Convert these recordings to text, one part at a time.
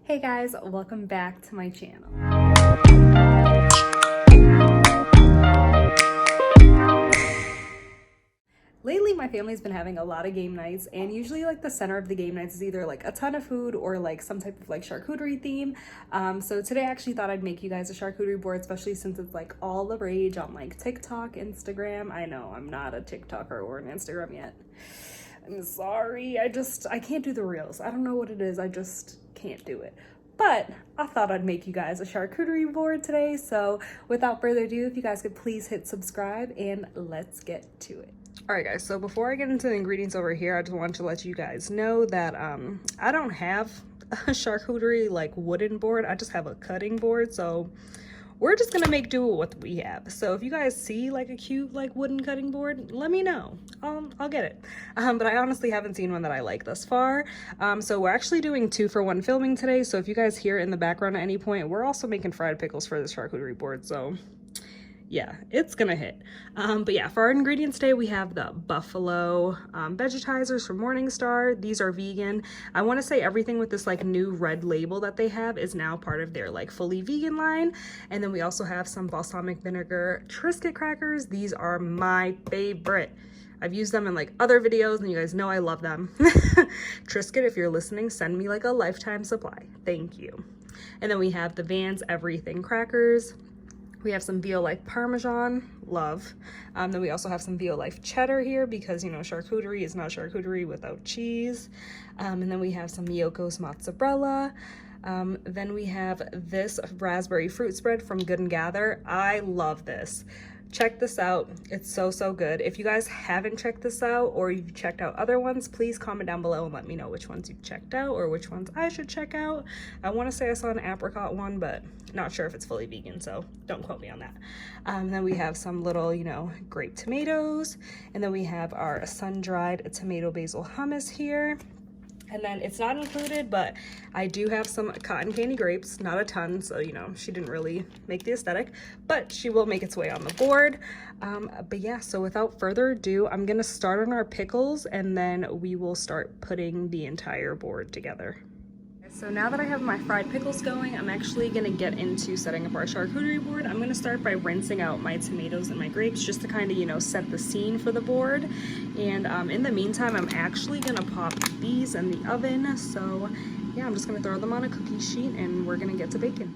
Hey guys, welcome back to my channel. Lately, my family's been having a lot of game nights, and usually like the center of the game nights is either like a ton of food or like some type of like charcuterie theme. So today I actually thought I'd make you guys a charcuterie board, especially since it's like all the rage on like TikTok, Instagram. I know I'm not a TikToker or an Instagram yet. I'm sorry, I can't do the reels. I don't know what it is, I just can't do it. But I thought I'd make you guys a charcuterie board today. So without further ado, if you guys could please hit subscribe and let's get to it. All right guys, so before I get into the ingredients over here, I just wanted to let you guys know that I don't have a charcuterie like wooden board. I just have a cutting board. So we're just gonna make do with what we have. So if you guys see like a cute like wooden cutting board, let me know. I'll get it. But I honestly haven't seen one that I like thus far. So we're actually doing 2-for-1 filming today. So if you guys hear in the background at any point, we're also making fried pickles for this charcuterie board. So yeah, it's gonna hit. But yeah, for our ingredients today, we have the buffalo vegetizers from Morningstar. These are vegan. I want to say everything with this like new red label that they have is now part of their like fully vegan line. And then we also have some balsamic vinegar Triscuit crackers. These are my favorite. I've used them in like other videos and you guys know I love them. Triscuit, if you're listening, send me like a lifetime supply. Thank you. And then we have the Vans Everything crackers. We have some Bio Life Parmesan, love. Then we also have some Bio Life cheddar here because, you know, charcuterie is not charcuterie without cheese. And then we have some Xoxo's mozzarella. Then we have this raspberry fruit spread from Good and Gather. I love this. Check this out. It's so good. If you guys haven't checked this out or you've checked out other ones, please comment down below and let me know which ones you've checked out or which ones I should check out. I want to say I saw an apricot one, but not sure if it's fully vegan, so don't quote me on that. Then we have some little, you know, grape tomatoes, and then we have our sun-dried tomato basil hummus here. And then it's not included, but I do have some cotton candy grapes, not a ton, so you know, she didn't really make the aesthetic, but she will make its way on the board. But yeah, so without further ado, I'm gonna start on our pickles and then we will start putting the entire board together. So now that I have my fried pickles going, I'm actually gonna get into setting up our charcuterie board. I'm gonna start by rinsing out my tomatoes and my grapes just to kind of, you know, set the scene for the board. And in the meantime, I'm actually gonna pop these in the oven. So yeah, I'm just gonna throw them on a cookie sheet and we're gonna get to baking.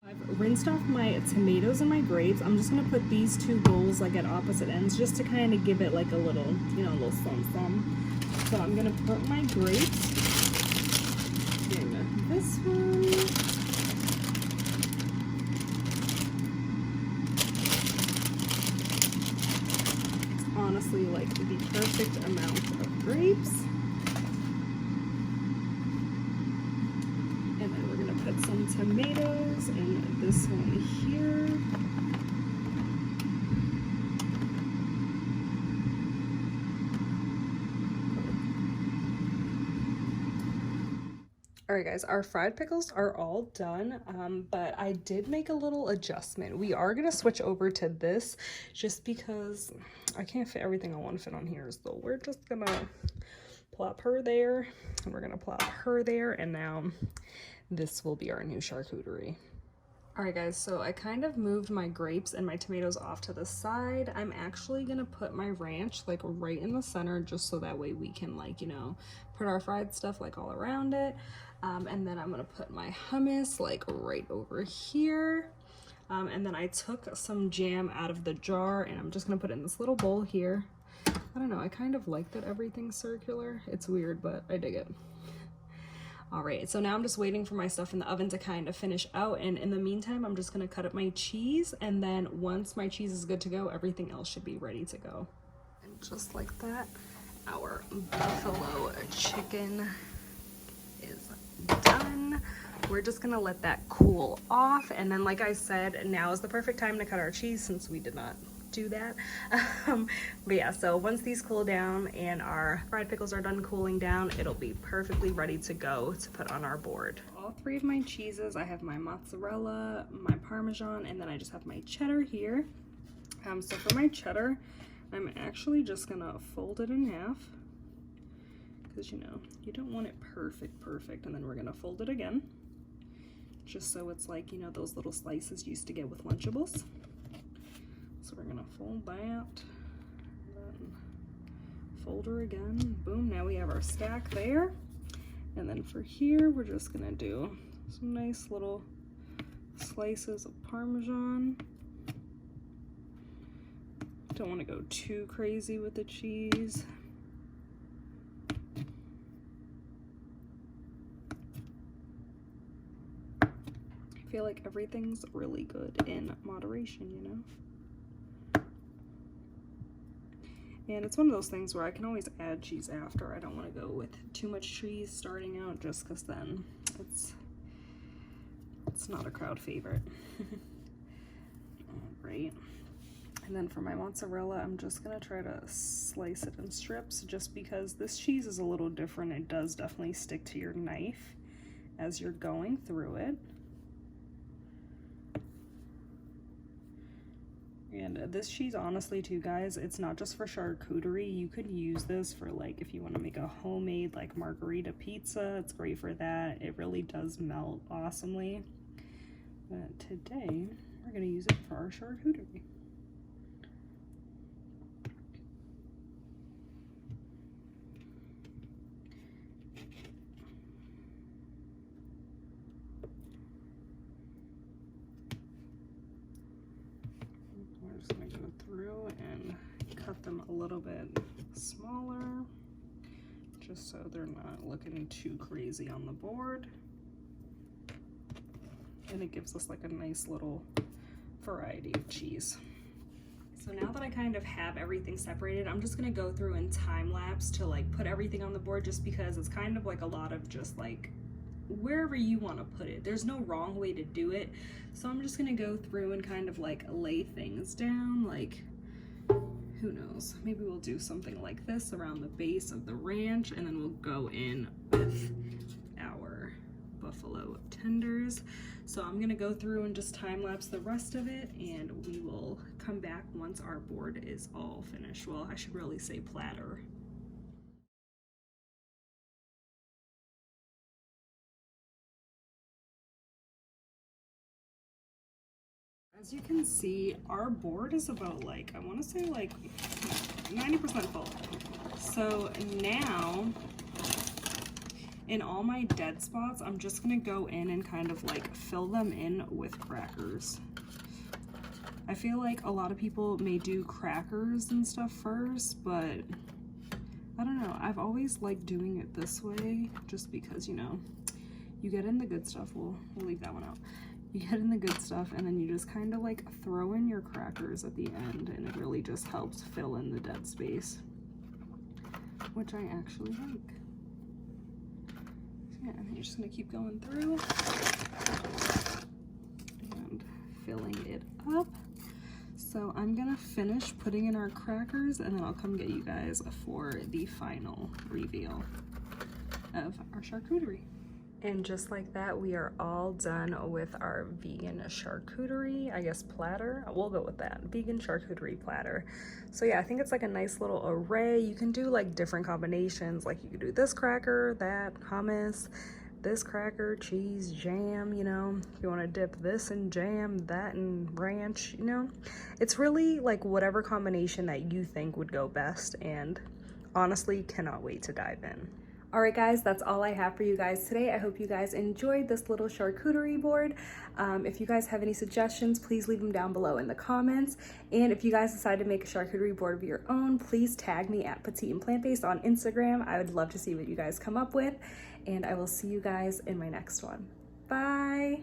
I've rinsed off my tomatoes and my grapes. I'm just gonna put these two bowls like at opposite ends just to kind of give it like a little, you know, a little some. So I'm gonna put my grapes in this one. It's honestly like the perfect amount of grapes. And then we're gonna put some tomatoes in this one here. All right guys, our fried pickles are all done, but I did make a little adjustment. We are gonna switch over to this just because I can't fit everything I want to fit on here. So we're just gonna plop her there and we're gonna plop her there, and now this will be our new charcuterie. All right guys, so I kind of moved my grapes and my tomatoes off to the side. I'm actually gonna put my ranch like right in the center just so that way we can like, you know, put our fried stuff like all around it. And then I'm gonna put my hummus like right over here. And then I took some jam out of the jar and I'm just gonna put it in this little bowl here. I don't know, I kind of like that everything's circular. It's weird, but I dig it. All right, so now I'm just waiting for my stuff in the oven to kind of finish out, and in the meantime I'm just gonna cut up my cheese, and then once my cheese is good to go, everything else should be ready to go. And just like that, our buffalo chicken is done. We're just gonna let that cool off, and then like I said, now is the perfect time to cut our cheese since we did not do that. But yeah, so once these cool down and our fried pickles are done cooling down, it'll be perfectly ready to go to put on our board. All three of my cheeses, I have my mozzarella, my Parmesan, and then I just have my cheddar here. So for my cheddar, I'm actually just gonna fold it in half because you know, you don't want it perfect. And then we're gonna fold it again, just so it's like, you know, those little slices you used to get with Lunchables. So we're gonna fold that, then fold her again, boom, now we have our stack there. And then for here, we're just gonna do some nice little slices of Parmesan. Don't want to go too crazy with the cheese. I feel like everything's really good in moderation, you know? And it's one of those things where I can always add cheese after. I don't want to go with too much cheese starting out, just because then it's not a crowd favorite. All right. And then for my mozzarella, I'm just gonna try to slice it in strips, just because this cheese is a little different. It does definitely stick to your knife as you're going through it. And this cheese, honestly too, guys, it's not just for charcuterie. You could use this for, like, if you want to make a homemade like margarita pizza, it's great for that. It really does melt awesomely. But today we're gonna use it for our charcuterie. We're just gonna go through and cut them a little bit smaller, just so they're not looking too crazy on the board. And it gives us like a nice little variety of cheese. So now that I kind of have everything separated, I'm just gonna go through and time lapse to like put everything on the board, just because it's kind of like a lot of just like wherever you want to put it. There's no wrong way to do it. So I'm just gonna go through and kind of like lay things down, like, who knows, maybe we'll do something like this around the base of the ranch, and then we'll go in with our buffalo tenders. So I'm gonna go through and just time lapse the rest of it, and we will come back once our board is all finished. Well, I should really say platter. As you can see, our board is about like, I want to say like 90% full. So now, in all my dead spots, I'm just gonna go in and kind of like fill them in with crackers. I feel like a lot of people may do crackers and stuff first, but I don't know. I've always liked doing it this way, just because, you know, you get in the good stuff. We'll leave that one out. You get in the good stuff, and then you just kind of like throw in your crackers at the end, and it really just helps fill in the dead space, which I actually like. Yeah, and you're just gonna keep going through and filling it up. So I'm gonna finish putting in our crackers, and then I'll come get you guys for the final reveal of our charcuterie. And just like that, we are all done with our vegan charcuterie, I guess platter. We'll go with that, vegan charcuterie platter. So yeah, I think it's like a nice little array. You can do like different combinations. Like you could do this cracker, that, hummus, this cracker, cheese, jam, you know. If you want to dip this in jam, that in ranch, you know. It's really like whatever combination that you think would go best, and honestly, cannot wait to dive in. All right, guys, that's all I have for you guys today. I hope you guys enjoyed this little charcuterie board. If you guys have any suggestions, please leave them down below in the comments. And if you guys decide to make a charcuterie board of your own, please tag me at Petite and Plant Based on Instagram. I would love to see what you guys come up with. And I will see you guys in my next one. Bye.